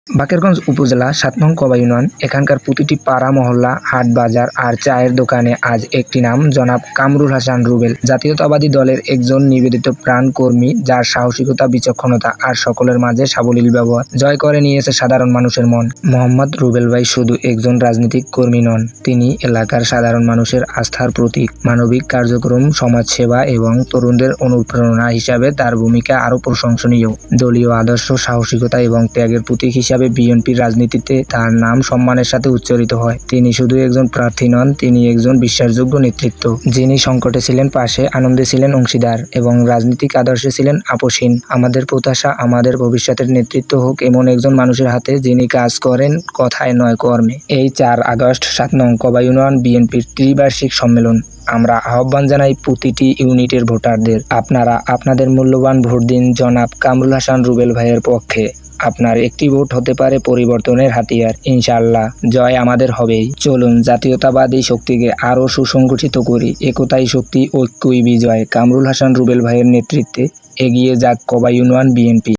বাকেরগঞ্জ উপজেলা ৭ নং কবা ইউনিয়ন। এখানকার প্রতিটি পাড়া মহল্লা, হাট বাজার আর চায়ের দোকানে আজ একটি নাম, জনাব কামরুল হাসান রুবেল। জাতীয়তাবাদী দলের একজন নিবেদিত প্রাণ কর্মী, যার সাহসিকতা, বিচক্ষণতা আর সকলের মাঝে সাবলীল ব্যবহার জয় করে নিয়েছে সাধারণ মানুষের মন। মোহাম্মদ রুবেল ভাই শুধু একজন রাজনৈতিক কর্মী নন, তিনি এলাকার সাধারণ মানুষের আস্থার প্রতীক। মানবিক কার্যক্রম, সমাজসেবা এবং তরুণদের অনুপ্রেরণা হিসাবে তার ভূমিকা আরও প্রশংসনীয়। দলীয় আদর্শ, সাহসিকতা এবং ত্যাগের প্রতীক হিসাবে বিএনপির রাজনীতিতে তার নাম সম্মানের সাথে উচ্চারিত হয়। তিনি শুধু একজন প্রার্থী নন, তিনি একজন বিশ্বাসযোগ্য নেতৃত্ব, যিনি সংকটে ছিলেন পাশে, আনন্দে ছিলেন অংশীদার এবং রাজনৈতিক আদর্শে ছিলেন আপোষহীন। আমাদের প্রত্যাশা, আমাদের ভবিষ্যতের নেতৃত্ব হোক এমন একজন মানুষের হাতে, যিনি কাজ করেন কথায় নয় কর্মে। এই 4 আগস্ট 7 নং কবা ইউনিয়ন বিএনপির ত্রিবার্ষিক সম্মেলন। আমরা আহ্বান জানাই প্রতিটি ইউনিটের ভোটারদের, আপনারা আপনাদের মূল্যবান ভোট দিন জনাব কামরুল হাসান রুবেল ভাইয়ের পক্ষে। আপনার একটি ভোট হতে পারে পরিবর্তনের হাতিয়ার। ইনশাআল্লাহ জয় আমাদের হবেই। চলুন জাতীয়তাবাদী শক্তিকে আরও সুসংগঠিত করি। একতাই শক্তি, ঐক্যই বিজয়। কামরুল হাসান রুবেল ভাইয়ের নেতৃত্বে এগিয়ে যাক কবা ইউনিয়ন বিএনপি।